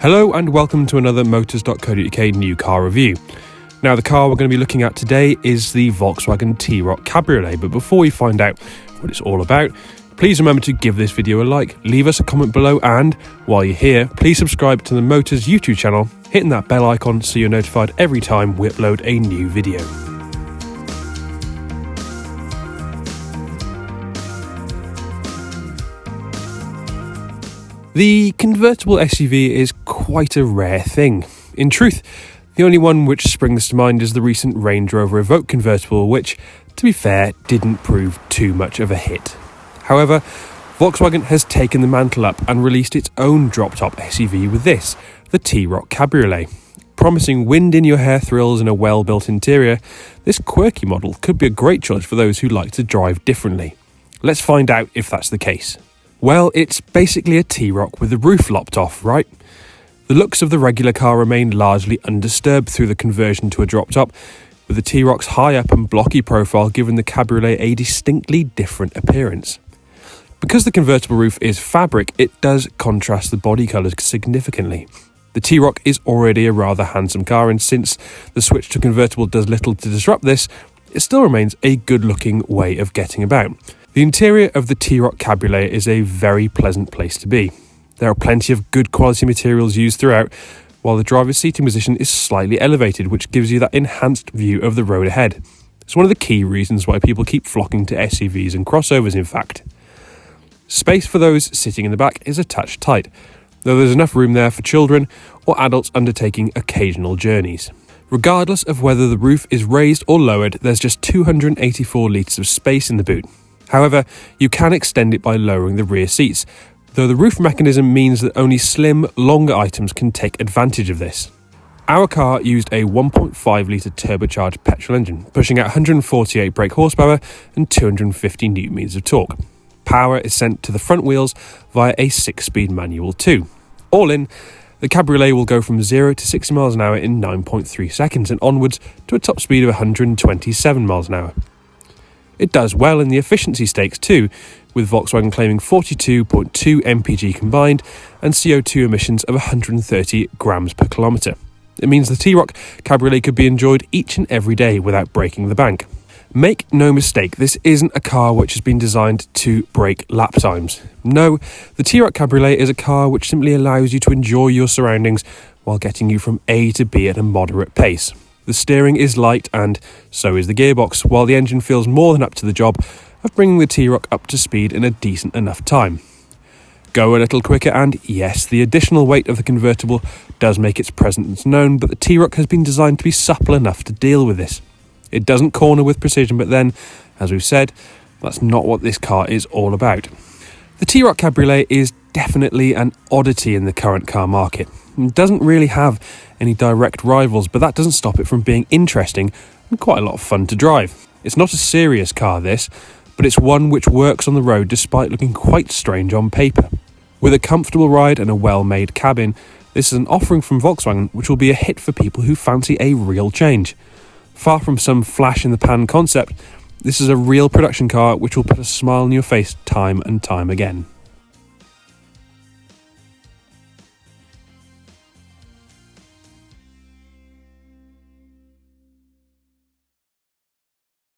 Hello and welcome to another Motors.co.uk new car review. Now the car we're going to be looking at today is the Volkswagen T-Roc Cabriolet, but before we find out what it's all about, please remember to give this video a like, leave us a comment below, and while you're here, please subscribe to the Motors YouTube channel, hitting that bell icon so you're notified every time we upload a new video. The convertible SUV is quite a rare thing. In truth, the only one which springs to mind is the recent Range Rover Evoque convertible, which, to be fair, didn't prove too much of a hit. However, Volkswagen has taken the mantle up and released its own drop-top SUV with this, the T-Roc Cabriolet. Promising wind-in-your-hair thrills and a well-built interior, this quirky model could be a great choice for those who like to drive differently. Let's find out if that's the case. Well, it's basically a T-Roc with the roof lopped off, right? The looks of the regular car remain largely undisturbed through the conversion to a drop-top, with the T-Roc's high-up and blocky profile giving the Cabriolet a distinctly different appearance. Because the convertible roof is fabric, it does contrast the body colours significantly. The T-Roc is already a rather handsome car, and since the switch to convertible does little to disrupt this, it still remains a good-looking way of getting about. The interior of the T-Roc Cabriolet is a very pleasant place to be. There are plenty of good quality materials used throughout, while the driver's seating position is slightly elevated, which gives you that enhanced view of the road ahead. It's one of the key reasons why people keep flocking to SUVs and crossovers, in fact. Space for those sitting in the back is a touch tight, though there's enough room there for children or adults undertaking occasional journeys. Regardless of whether the roof is raised or lowered, there's just 284 litres of space in the boot. However, you can extend it by lowering the rear seats, though the roof mechanism means that only slim, longer items can take advantage of this. Our car used a 1.5 litre turbocharged petrol engine, pushing out 148 brake horsepower and 250 Nm of torque. Power is sent to the front wheels via a 6-speed manual too. All in, the Cabriolet will go from 0 to 60 miles an hour in 9.3 seconds and onwards to a top speed of 127 miles an hour. It does well in the efficiency stakes too, with Volkswagen claiming 42.2 mpg combined and CO2 emissions of 130 grams per kilometre. It means the T-Roc Cabriolet could be enjoyed each and every day without breaking the bank. Make no mistake, this isn't a car which has been designed to break lap times. No, the T-Roc Cabriolet is a car which simply allows you to enjoy your surroundings while getting you from A to B at a moderate pace. The steering is light and so is the gearbox, while the engine feels more than up to the job of bringing the T-Roc up to speed in a decent enough time. Go a little quicker and yes, the additional weight of the convertible does make its presence known, but the T-Roc has been designed to be supple enough to deal with this. It doesn't corner with precision, but then, as we've said, that's not what this car is all about. The T-Roc Cabriolet is definitely an oddity in the current car market. It doesn't really have any direct rivals, but that doesn't stop it from being interesting and quite a lot of fun to drive. It's not a serious car, this, but it's one which works on the road despite looking quite strange on paper. With a comfortable ride and a well-made cabin, this is an offering from Volkswagen which will be a hit for people who fancy a real change. Far from some flash-in-the-pan concept, this is a real production car which will put a smile on your face time and time again.